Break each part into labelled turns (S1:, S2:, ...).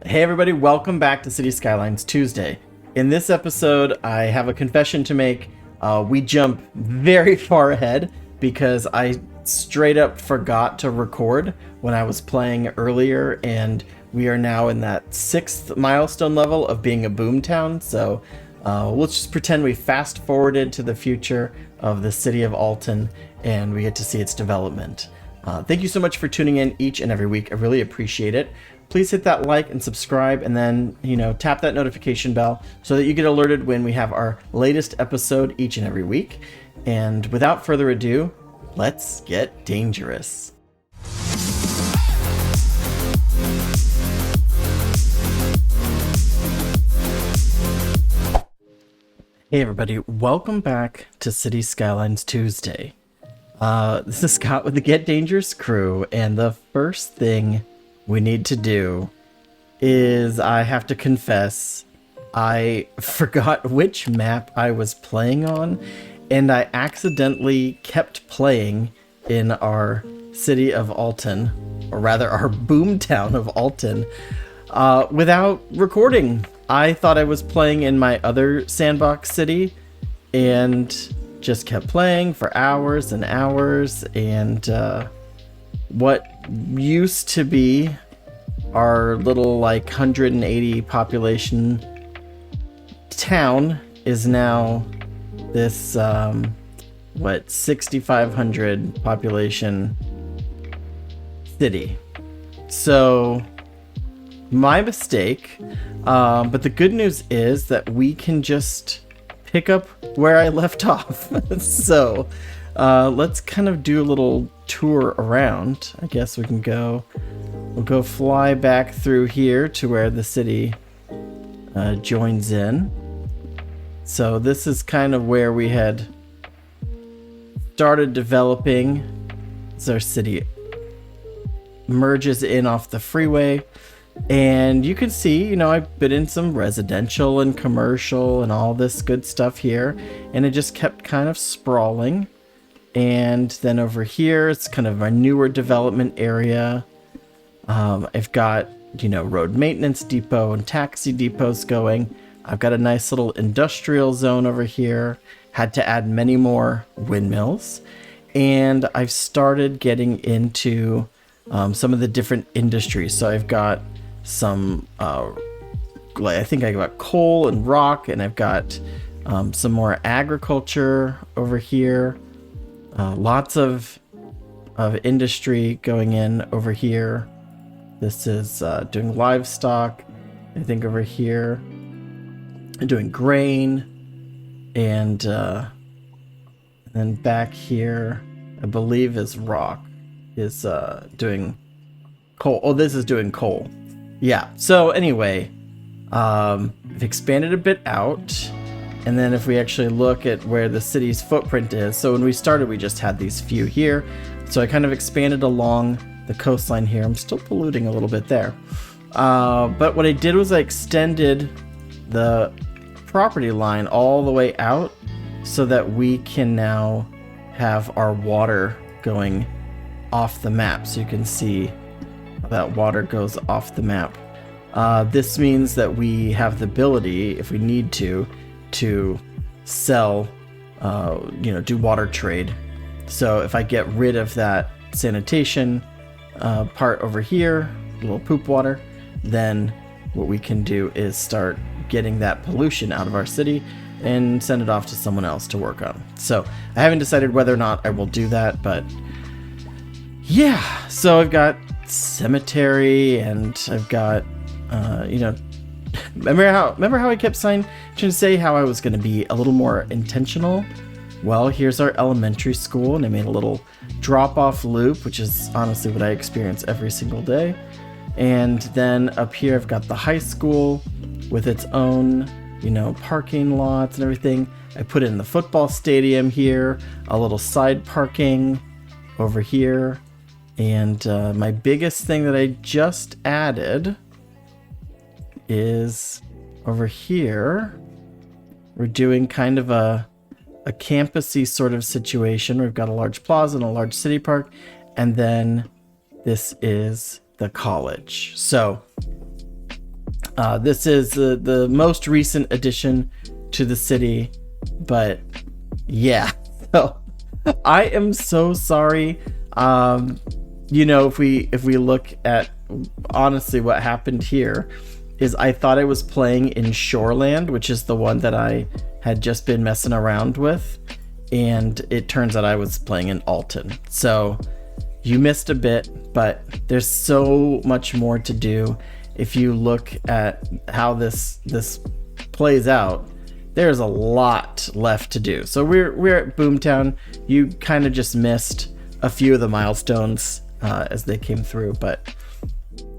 S1: Hey everybody, welcome back to City Skylines Tuesday. In this episode, I have a confession to make. We jump very far ahead because I straight up forgot to record when I was playing earlier, and we are now in that 6th milestone level of being a boomtown. So let's just pretend we fast forwarded to the future of the city of Alton, and we get to see its development. Thank you so much for tuning in each and every week. I really appreciate it. Please hit that like and subscribe, and then, tap that notification bell so that you get alerted when we have our latest episode each and every week. And without further ado, let's get dangerous. Hey everybody, welcome back to City Skylines Tuesday. This is Scott with the Get Dangerous crew, and the first thing we need to do is, I have to confess, I forgot which map I was playing on, and I accidentally kept playing in our city of Alton, or rather our boomtown of Alton, without recording. I thought I was playing in my other sandbox city and just kept playing for hours and hours, and what used to be our little 180 population town is now this 6,500 population city. So my mistake, but the good news is that we can just pick up where I left off. So let's kind of do a little tour around. I guess we'll go fly back through here to where the city joins in. So this is kind of where we had started developing as our city merges in off the freeway. And you can see, I've been in some residential and commercial and all this good stuff here, and it just kept kind of sprawling. And then over here, it's kind of a newer development area. I've got, road maintenance depot and taxi depots going. I've got a nice little industrial zone over here. Had to add many more windmills. And I've started getting into some of the different industries. So I've got some, I think I got coal and rock, and I've got some more agriculture over here. Lots of industry going in over here. This is doing livestock, I think, over here. Doing grain, and then back here, I believe, is rock. Is doing coal. Oh, this is doing coal. Yeah. So anyway, I've expanded a bit out. And then if we actually look at where the city's footprint is, so when we started, we just had these few here. So I kind of expanded along the coastline here. I'm still polluting a little bit there. But what I did was I extended the property line all the way out so that we can now have our water going off the map. So you can see that water goes off the map. This means that we have the ability, if we need to sell, do water trade. So if I get rid of that sanitation part over here, a little poop water, then what we can do is start getting that pollution out of our city and send it off to someone else to work on. So I haven't decided whether or not I will do that, but yeah. So I've got cemetery, and I've got remember how I kept trying to say how I was going to be a little more intentional? Well, here's our elementary school, and I made a little drop-off loop, which is honestly what I experience every single day. And then up here, I've got the high school with its own, parking lots and everything. I put in the football stadium here, a little side parking over here. And my biggest thing that I just added is over here. We're doing kind of a campusy sort of situation. We've got a large plaza and a large city park, and then this is the college. So This is the most recent addition to the city, but yeah. So I am so sorry. If we look at honestly what happened here is I thought I was playing in Shoreland, which is the one that I had just been messing around with, and it turns out I was playing in Alton. So you missed a bit, but there's so much more to do. If you look at how this plays out, there's a lot left to do. So we're at Boomtown. You kind of just missed a few of the milestones as they came through, but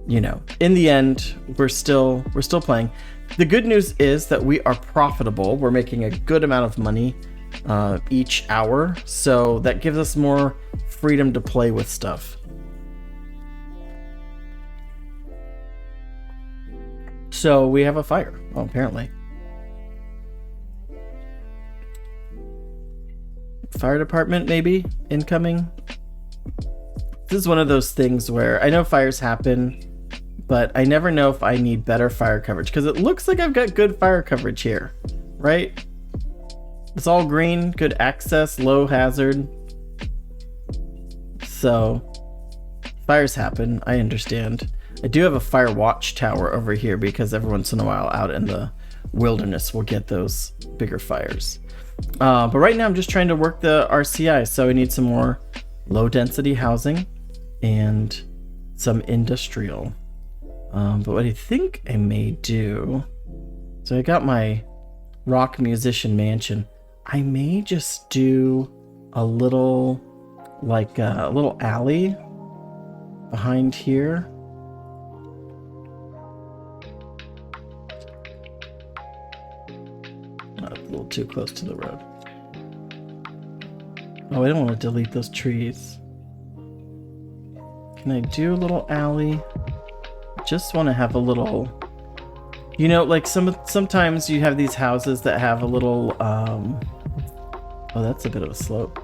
S1: in the end, we're still playing. The good news is that we are profitable. We're making a good amount of money each hour, so that gives us more freedom to play with stuff. So we have a fire. Well, apparently. Fire department, maybe incoming. This is one of those things where I know fires happen, but I never know if I need better fire coverage, because it looks like I've got good fire coverage here, right? It's all green, good access, low hazard. So fires happen, I understand. I do have a fire watch tower over here because every once in a while out in the wilderness we'll get those bigger fires. But right now I'm just trying to work the RCI, so I need some more low density housing and some industrial. But what I think I may do, so I got my rock musician mansion. I may just do a little alley behind here. Not a little too close to the road. Oh, I don't want to delete those trees. Can I do a little alley? Just want to have a little, like sometimes you have these houses that have a little oh, that's a bit of a slope,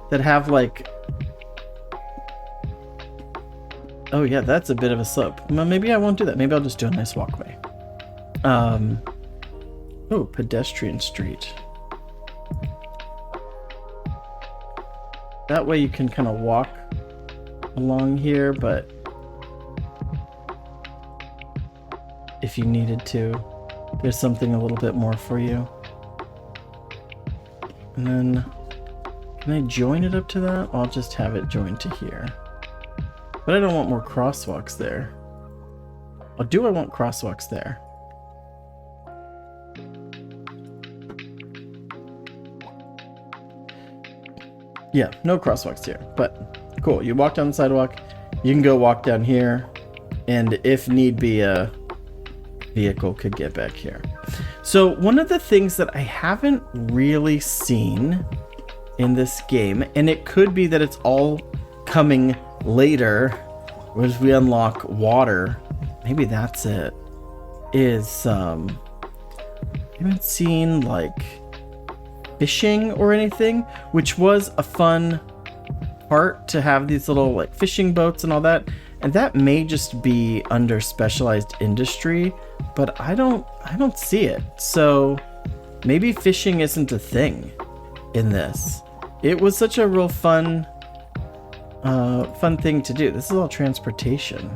S1: that have oh yeah, that's a bit of a slope. Well, maybe I won't do that. Maybe I'll just do a nice walkway. Oh, pedestrian street. That way you can kind of walk along here, but if you needed to, there's something a little bit more for you. And then, can I join it up to that? I'll just have it joined to here. But I don't want more crosswalks there. Or do I want crosswalks there? Yeah, no crosswalks here, but cool. You walk down the sidewalk, you can go walk down here, and if need be, a vehicle could get back here. So one of the things that I haven't really seen in this game, and it could be that it's all coming later as we unlock water, maybe that's it, is I haven't seen fishing or anything, which was a fun part to have these little fishing boats and all that, and that may just be under specialized industry, but I don't see it. So maybe fishing isn't a thing in this. It was such a real fun thing to do. This is all transportation.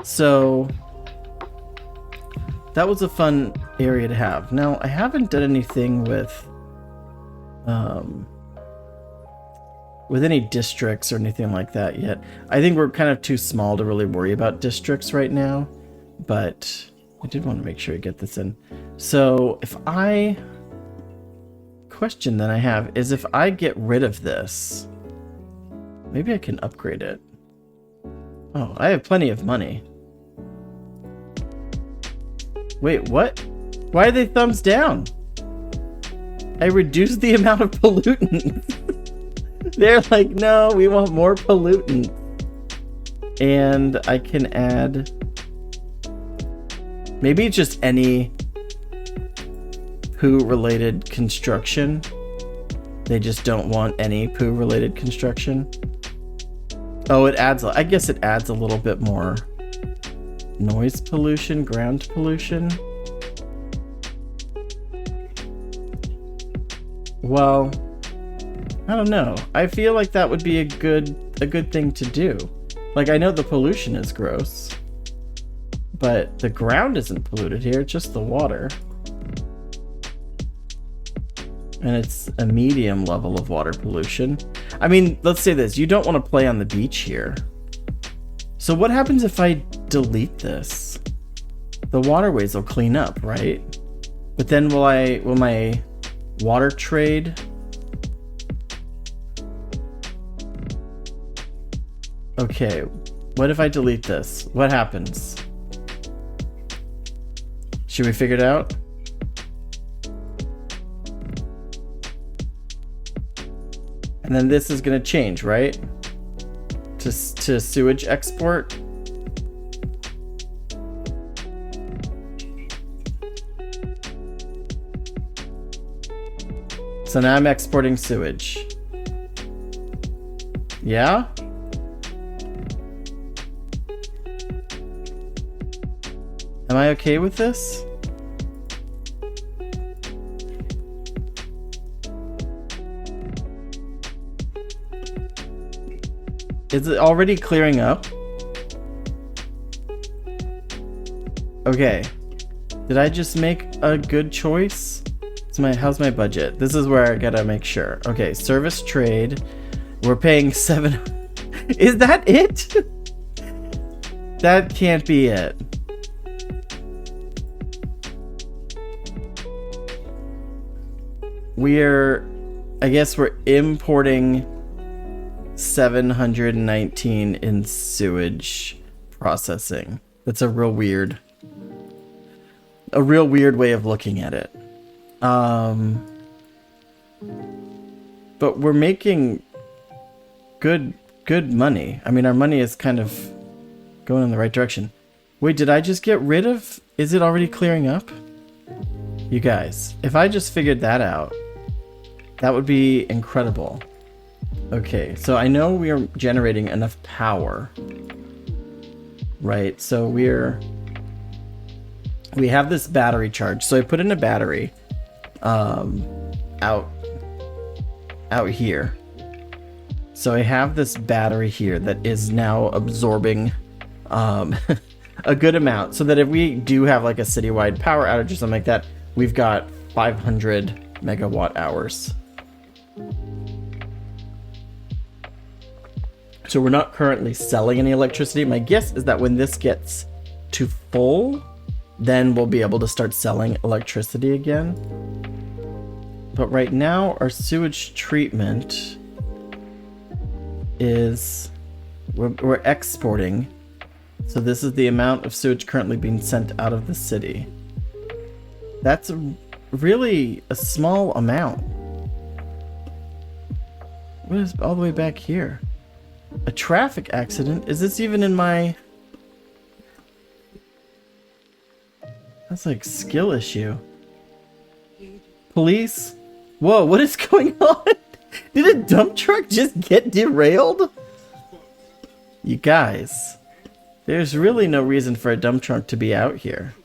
S1: So that was a fun area to have. Now, I haven't done anything with any districts or anything like that yet. I think we're kind of too small to really worry about districts right now, but I did want to make sure I get this in. So question that I have is, if I get rid of this, maybe I can upgrade it. Oh, I have plenty of money. Wait, what? Why are they thumbs down? I reduced the amount of pollutants. They're like, no, we want more pollutants. And I can add, maybe it's just any poo-related construction. They just don't want any poo-related construction. Oh, it adds, I guess it adds a little bit more Noise pollution, ground pollution. Well, I don't know. I feel like that would be a good thing to do. Like, I know the pollution is gross, but the ground isn't polluted here, it's just the water. And it's a medium level of water pollution. I mean, let's say this, you don't want to play on the beach here. So what happens if I delete this? The waterways will clean up, right? But then will my water trade? Okay, what if I delete this? What happens? Should we figure it out? And then this is gonna change, right? To sewage export. So now I'm exporting sewage. Yeah? Am I okay with this? Is it already clearing up? Okay. Did I just make a good choice? How's my budget? This is where I gotta make sure. Okay, service trade. We're paying 7. Is that it? That can't be it. I guess we're importing 719 in sewage processing. That's a real weird way of looking at it. But we're making good money. I mean, our money is kind of going in the right direction. Wait, did I just get rid of... Is it already clearing up? You guys, if I just figured that out, that would be incredible. Okay, so I know we are generating enough power, right? So we have this battery charge. So I put in a battery out here. So I have this battery here that is now absorbing a good amount, so that if we do have like a citywide power outage or something like that, we've got 500 megawatt hours. So we're not currently selling any electricity. My guess is that when this gets to full, then we'll be able to start selling electricity again. But right now, our sewage treatment is... We're exporting. So this is the amount of sewage currently being sent out of the city. That's really a small amount. What is all the way back here? A traffic accident? Is this even in my... That's like skill issue. Police? Whoa, what is going on? Did a dump truck just get derailed? You guys, there's really no reason for a dump truck to be out here.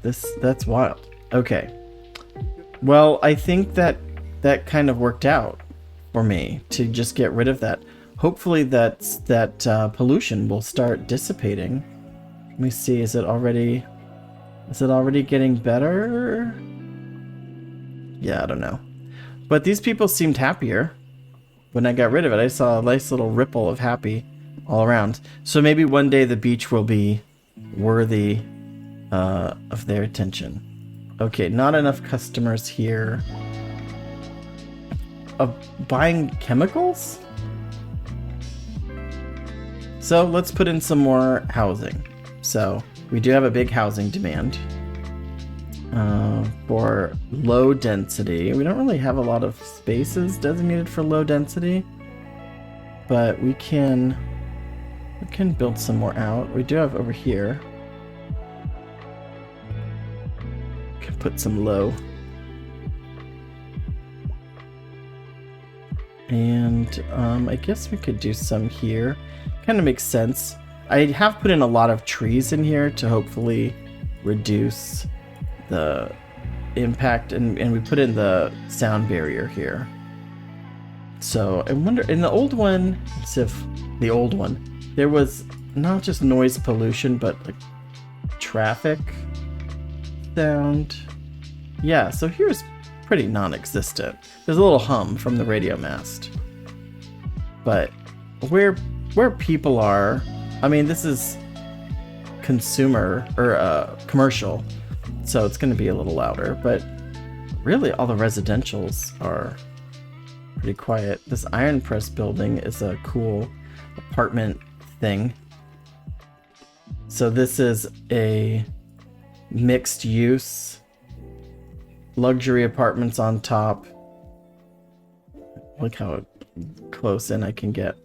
S1: That's wild. Okay. Well, I think that kind of worked out for me to just get rid of that. Hopefully that pollution will start dissipating. Let me see, is it already getting better? Yeah, I don't know. But these people seemed happier when I got rid of it. I saw a nice little ripple of happy all around. So maybe one day the beach will be worthy of their attention. Okay, not enough customers here. Buying chemicals? So let's put in some more housing. So we do have a big housing demand for low density. We don't really have a lot of spaces designated for low density, but we can build some more out. We do have over here. Can put some low. And And I guess we could do some here. Kind of makes sense. I have put in a lot of trees in here to hopefully reduce the impact, and we put in the sound barrier here. So I wonder, in the old one, as if the old one, there was not just noise pollution, but like traffic sound. Yeah, so here's pretty non-existent. There's a little hum from the radio mast. But where people are, I mean, this is consumer or commercial, so it's going to be a little louder, but really all the residentials are pretty quiet. This iron press building is a cool apartment thing. So this is a mixed use luxury apartments on top. Look how close in I can get.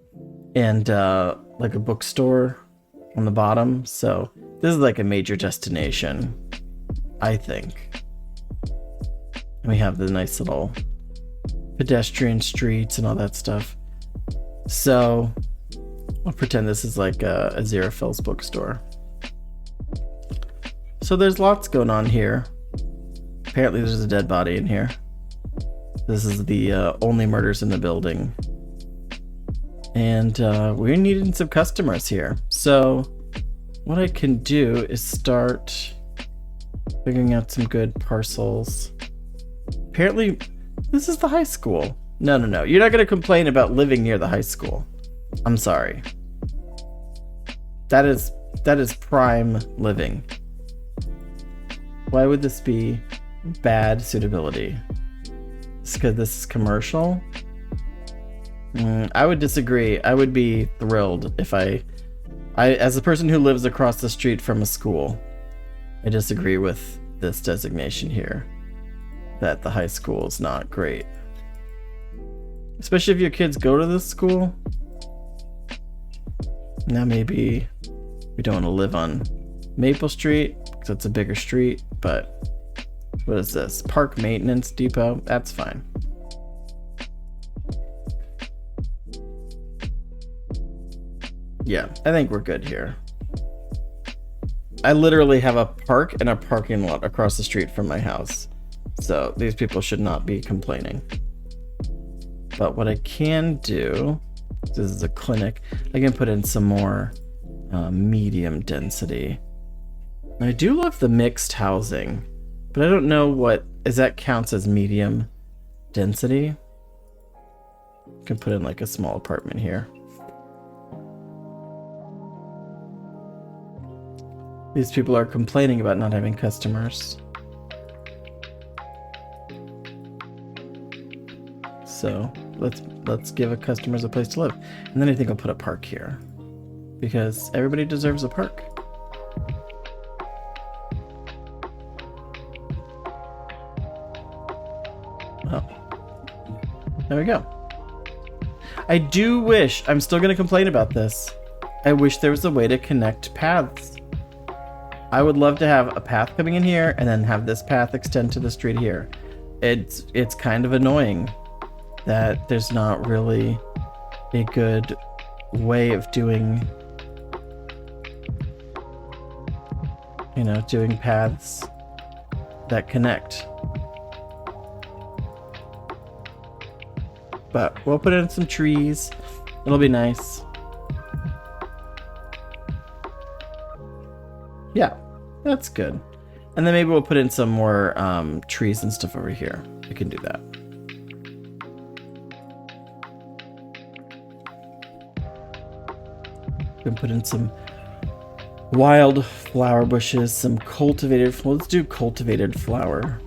S1: And like a bookstore on the bottom. So this is like a major destination, I think. And we have the nice little pedestrian streets and all that stuff. So I'll pretend this is like a Xerophil's bookstore. So there's lots going on here. Apparently there's a dead body in here. This is the only murders in the building. And we're needing some customers here. So what I can do is start figuring out some good parcels. Apparently this is the high school. No. You're not going to complain about living near the high school. I'm sorry. That is prime living. Why would this be bad suitability? It's because this is commercial? I would disagree. I would be thrilled if I, as a person who lives across the street from a school, I disagree with this designation here, that the high school is not great. Especially if your kids go to this school. Now maybe we don't want to live on Maple Street because it's a bigger street, but what is this? Park Maintenance Depot? That's fine. Yeah, I think we're good here. I literally have a park and a parking lot across the street from my house. So these people should not be complaining. But what I can do, this is a clinic, I can put in some more medium density. I do love the mixed housing, but I don't know what, is that counts as medium density? I can put in like a small apartment here. These people are complaining about not having customers. So let's give customers a place to live. And then I think I'll put a park here, because everybody deserves a park. Oh, there we go. I do wish, I'm still gonna complain about this, I wish there was a way to connect paths. I would love to have a path coming in here and then have this path extend to the street here. It's kind of annoying that there's not really a good way of doing, doing paths that connect. But we'll put in some trees. It'll be nice. Yeah, that's good. And then maybe we'll put in some more trees and stuff over here. We can do that. We can put in some wild flower bushes, some cultivated, let's do cultivated flower.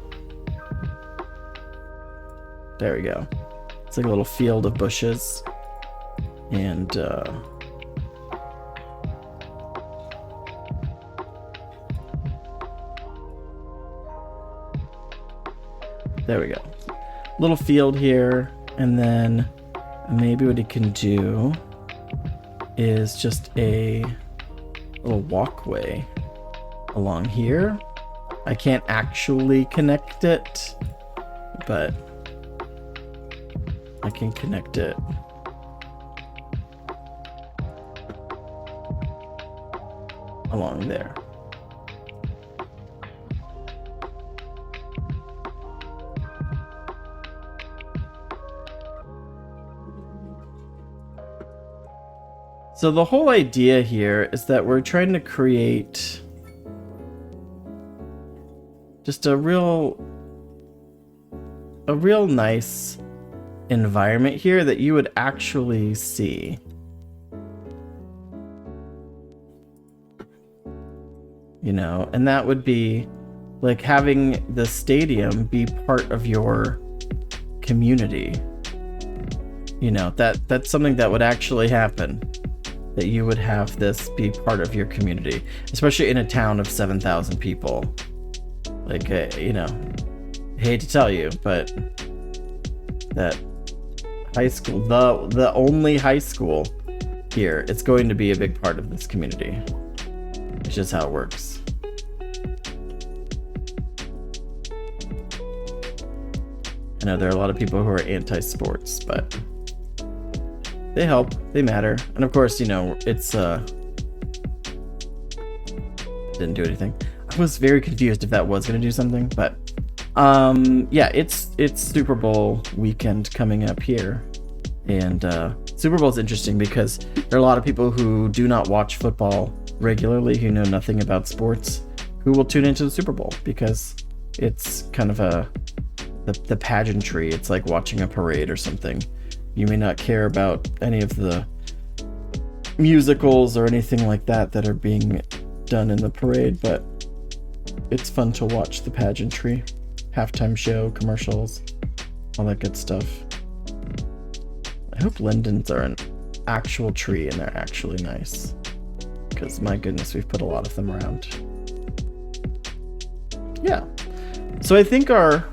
S1: There we go. It's like a little field of bushes. And there we go. Little field here, and then maybe what it can do is just a little walkway along here. I can't actually connect it, but I can connect it along there. So the whole idea here is that we're trying to create just a real nice environment here that you would actually see. You know, and that would be like having the stadium be part of your community. You know, that's something that would actually happen. That you would have this be part of your community, especially in a town of 7,000 people. Like, you know, I hate to tell you, but that high school, the only high school here, it's going to be a big part of this community. It's just how it works. I know there are a lot of people who are anti-sports, but they help, they matter. And of course, you know, it's didn't do anything. I was very confused if that was going to do something, but yeah, it's Super Bowl weekend coming up here. And Super Bowl is interesting because there are a lot of people who do not watch football regularly, who know nothing about sports, who will tune into the Super Bowl because it's kind of the pageantry. It's like watching a parade or something. You may not care about any of the musicals or anything like that that are being done in the parade, but it's fun to watch the pageantry, halftime show, commercials, all that good stuff. I hope lindens are an actual tree and they're actually nice, because my goodness, we've put a lot of them around. Yeah, so I think our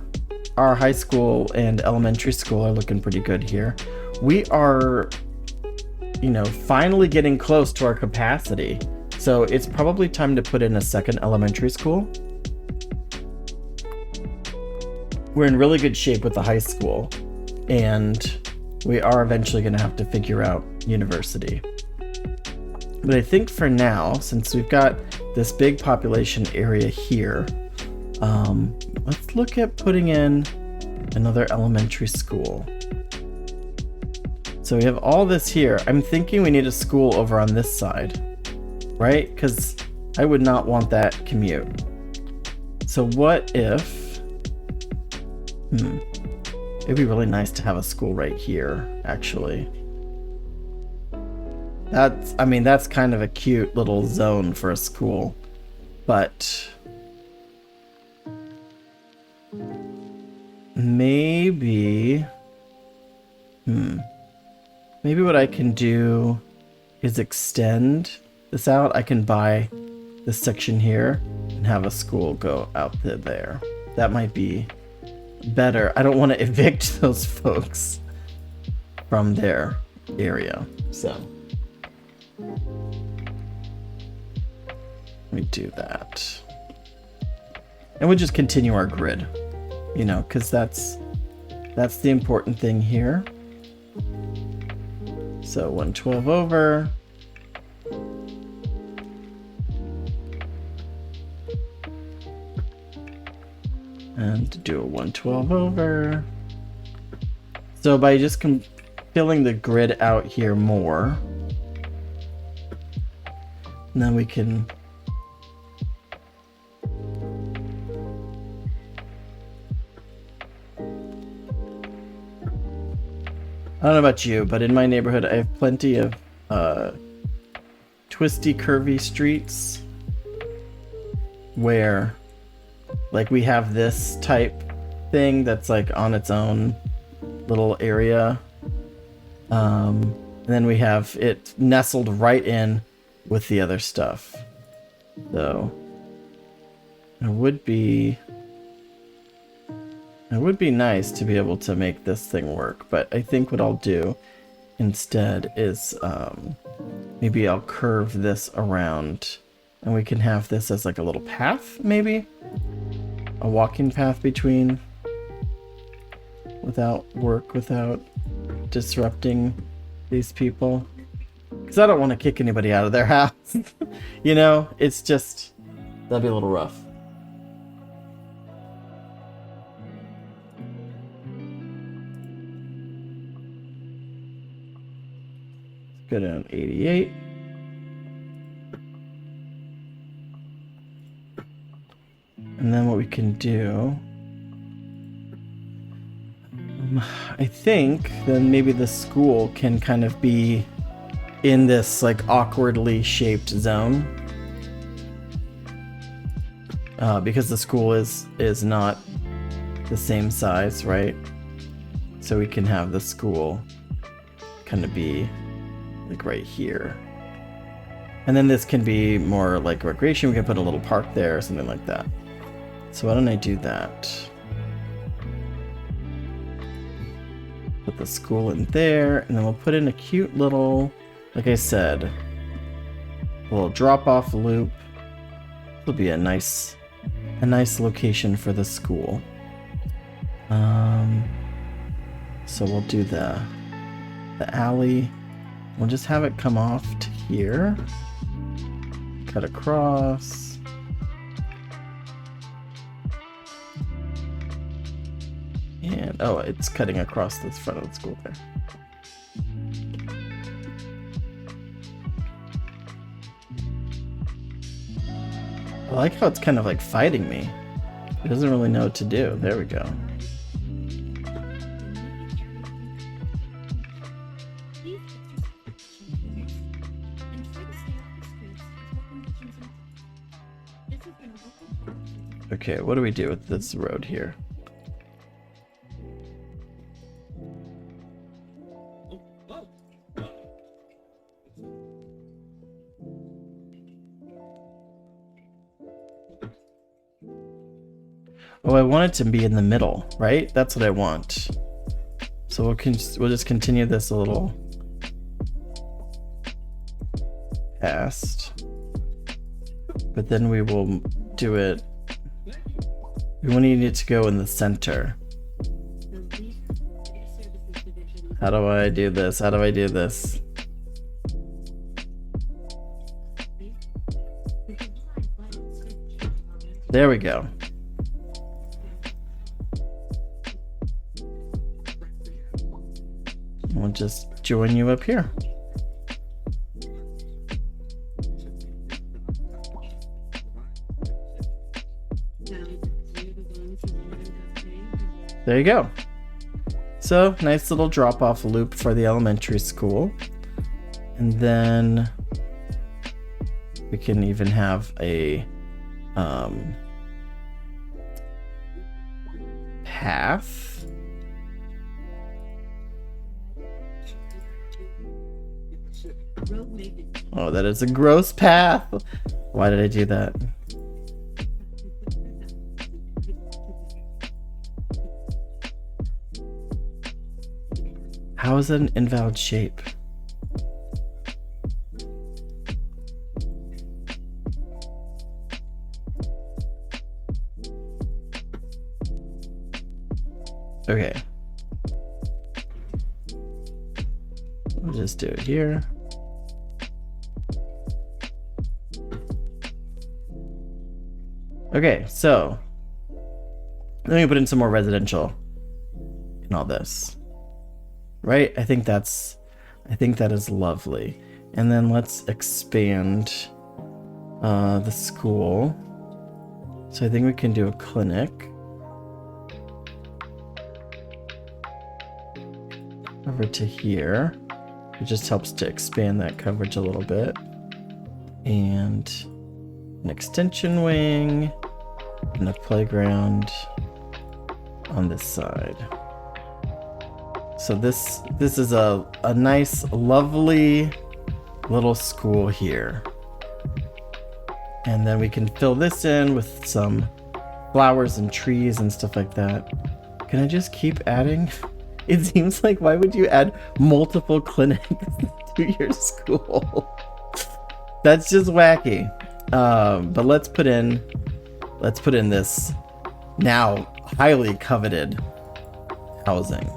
S1: high school and elementary school are looking pretty good here. We are, you know, finally getting close to our capacity. So it's probably time to put in a second elementary school. We're in really good shape with the high school, and we are eventually going to have to figure out university. But I think for now, since we've got this big population area here, let's look at putting in another elementary school. So we have all this here. I'm thinking we need a school over on this side, right? Because I would not want that commute. So what if... It'd be really nice to have a school right here, actually. That's kind of a cute little zone for a school. But... maybe what I can do is extend this out. I can buy this section here and have a school go out there. That might be better. I don't want to evict those folks from their area. So let me do that. And we'll just continue our grid. You know, because that's the important thing here. So 112 over. And do a 112 over. So by just filling the grid out here more, and then we can... I don't know about you, but in my neighborhood, I have plenty of twisty, curvy streets where, like, we have this type thing that's like on its own little area, and then we have it nestled right in with the other stuff. So it would be nice to be able to make this thing work, but I think what I'll do instead is maybe I'll curve this around and we can have this as like a little path, maybe a walking path between, without disrupting these people, Because I don't want to kick anybody out of their house. You know, it's just, that'd be a little rough. Go down 88. And then what we can do, I think then maybe the school can kind of be in this like awkwardly shaped zone, because the school is not the same size, right? So we can have the school kind of be like right here, and then this can be more like recreation. We can put a little park there or something like that. So why don't I do that? Put the school in there, and then we'll put in a cute little, like I said, a little drop-off loop. It'll be a nice location for the school. So we'll do the alley. We'll just have it come off to here, cut across. And, oh, it's cutting across the front of the school there. I like how it's kind of like fighting me. It doesn't really know what to do. There we go. Okay, what do we do with this road here? Oh, I want it to be in the middle, right? That's what I want. So we'll just continue this a little past, but then we will do it. We need it to go in the center. How do I do this? How do I do this? There we go. We'll just join you up here. There you go. So, nice little drop-off loop for the elementary school. And then we can even have a path. Oh, that is a gross path. Why did I do that? How is it an invalid shape? Okay. We'll just do it here. Okay, so let me put in some more residential in all this. Right? I think that is lovely. And then let's expand the school. So I think we can do a clinic. Over to here. It just helps to expand that coverage a little bit. And an extension wing and a playground on this side. So this is a nice, lovely little school here. And then we can fill this in with some flowers and trees and stuff like that. Can I just keep adding? It seems like, why would you add multiple clinics to your school? That's just wacky. But let's put in this now highly coveted housing.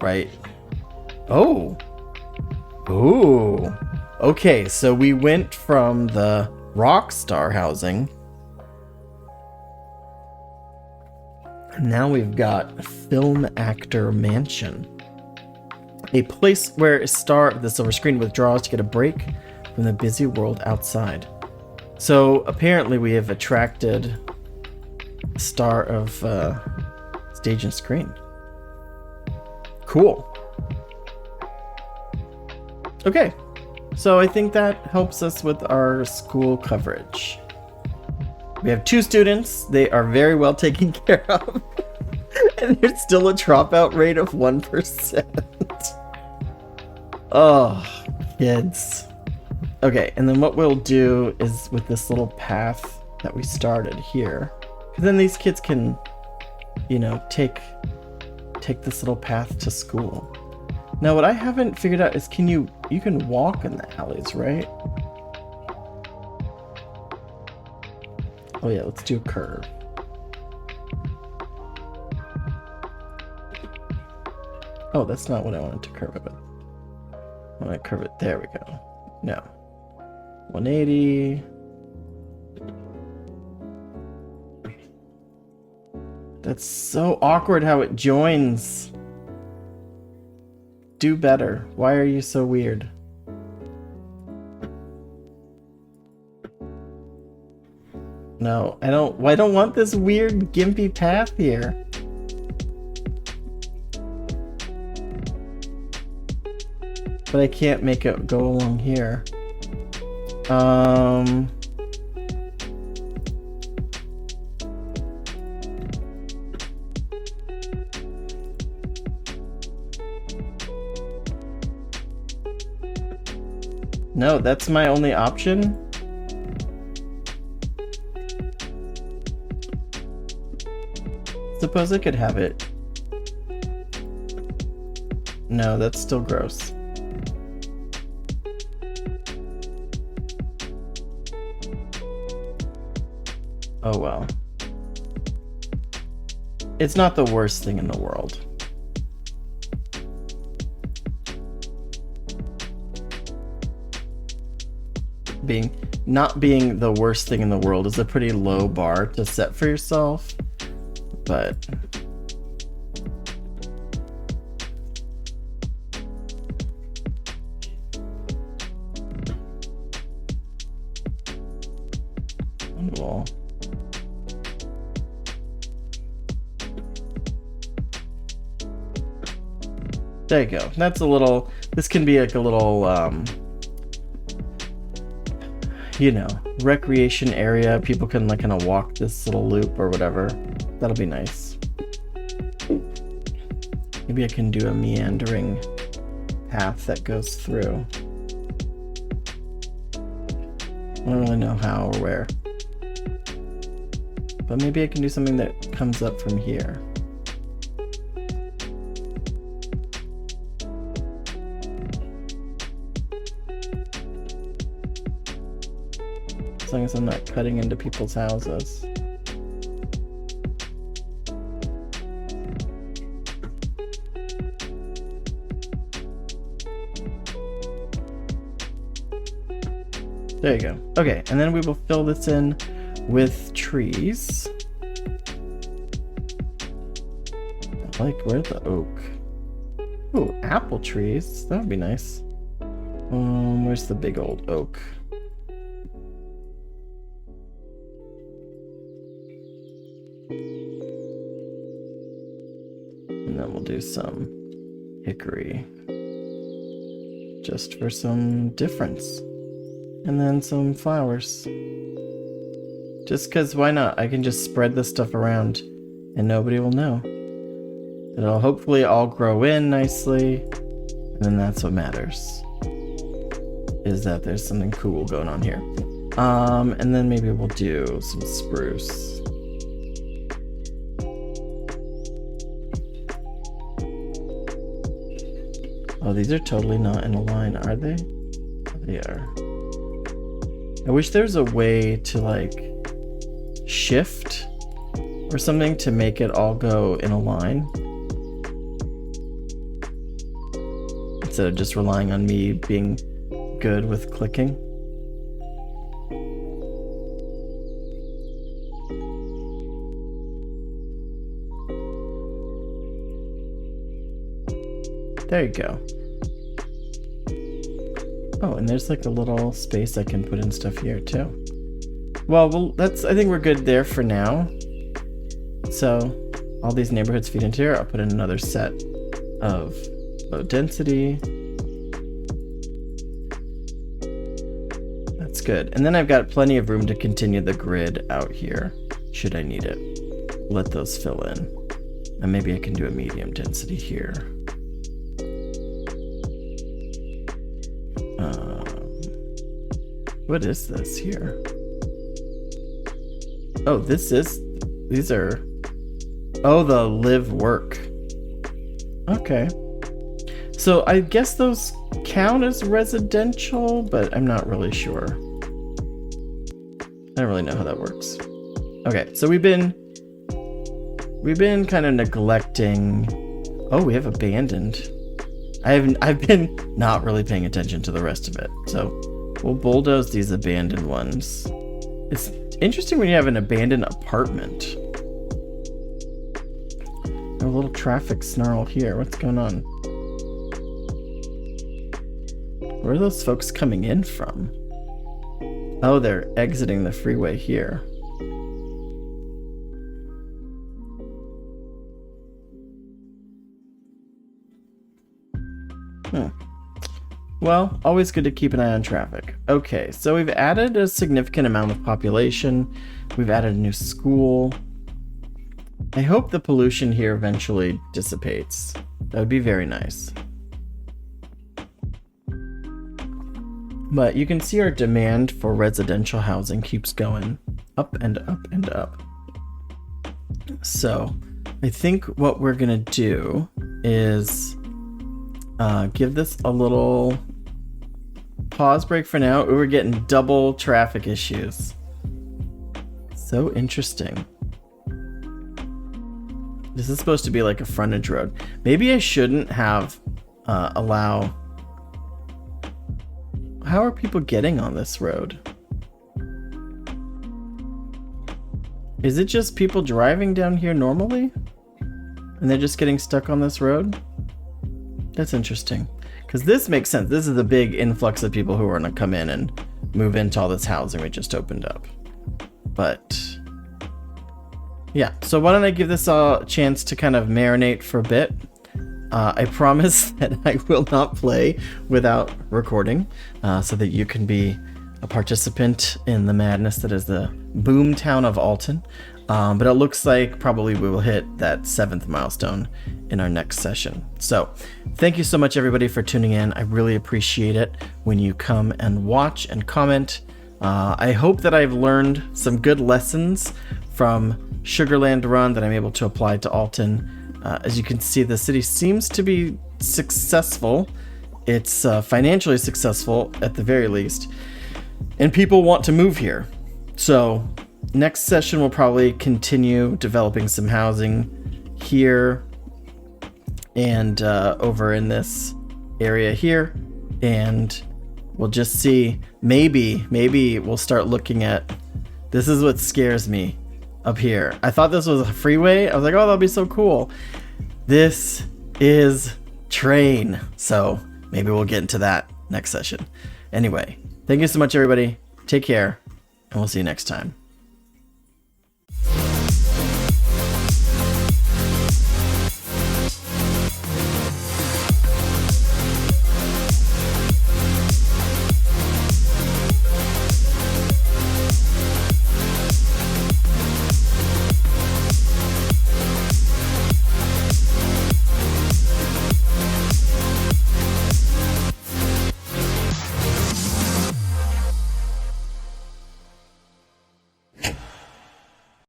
S1: Right? Oh. Ooh. Okay, so we went from the Rockstar housing. And now we've got Film Actor Mansion. A place where a star of the silver screen withdraws to get a break from the busy world outside. So apparently we have attracted a star of stage and screen. Cool. Okay, so I think that helps us with our school coverage. We have 2 students. They are very well taken care of. And there's still a dropout rate of 1%. Oh, kids. Okay, and then what we'll do is with this little path that we started here, because then these kids can, you know, take this little path to school. Now, what I haven't figured out is you can walk in the alleys, right? Oh yeah, let's do a curve. Oh, that's not what I wanted to curve it with. I want to curve it. There we go. No. 180. That's so awkward how it joins. Do better. Why are you so weird? No, I don't want this weird gimpy path here. But I can't make it go along here. No, that's my only option. Suppose I could have it. No, that's still gross. Oh well. It's not the worst thing in the world. Not being the worst thing in the world is a pretty low bar to set for yourself, but well, there you go. That's a little, this can be like a little you know, recreation area. People can like kind of walk this little loop or whatever. That'll be nice. Maybe I can do a meandering path that goes through. I don't really know how or where. But maybe I can do something that comes up from here. As long as I'm not cutting into people's houses. There you go. Okay, and then we will fill this in with trees. Like, where's the oak? Ooh, apple trees. That would be nice. Where's the big old oak? And then we'll do some hickory. Just for some difference. And then some flowers. Just because, why not? I can just spread this stuff around and nobody will know. It'll hopefully all grow in nicely. And then that's what matters. Is that there's something cool going on here. And then maybe we'll do some spruce. Oh, these are totally not in a line, are they? They are. I wish there was a way to like shift or something to make it all go in a line. instead of just relying on me being good with clicking. There you go. Oh, and there's like a little space I can put in stuff here too. Well, I think we're good there for now. So all these neighborhoods feed into here. I'll put in another set of low density. That's good. And then I've got plenty of room to continue the grid out here, should I need it. Let those fill in. And maybe I can do a medium density here. What is this here? Oh, these are, oh, the live work. Okay. So I guess those count as residential, but I'm not really sure. I don't really know how that works. Okay, so we've been kind of neglecting. Oh, we have abandoned. I've been not really paying attention to the rest of it. So we'll bulldoze these abandoned ones. It's interesting when you have an abandoned apartment. A little traffic snarl here. What's going on? Where are those folks coming in from? Oh, they're exiting the freeway here. Well, always good to keep an eye on traffic. Okay, so we've added a significant amount of population. We've added a new school. I hope the pollution here eventually dissipates. That would be very nice. But you can see our demand for residential housing keeps going up and up and up. So I think what we're gonna do is give this a little pause break for now. We're getting double traffic issues. So interesting. This is supposed to be like a frontage road. Maybe I shouldn't have allow. How are people getting on this road? Is it just people driving down here normally? And they're just getting stuck on this road? That's interesting. Because this makes sense. This is a big influx of people who are going to come in and move into all this housing we just opened up. But yeah, so why don't I give this a chance to kind of marinate for a bit. I promise that I will not play without recording, so that you can be a participant in the madness that is the boom town of Alton. But it looks like probably we will hit that 7th milestone in our next session. So thank you so much, everybody, for tuning in. I really appreciate it when you come and watch and comment. I hope that I've learned some good lessons from Sugarland Run that I'm able to apply to Alton. As you can see, the city seems to be successful. It's financially successful at the very least. And people want to move here. So next session, we'll probably continue developing some housing here and over in this area here. And we'll just see, maybe we'll start looking at, this is what scares me up here. I thought this was a freeway. I was like, oh, that'll be so cool. This is train. So maybe we'll get into that next session. Anyway, thank you so much, everybody. Take care, and we'll see you next time.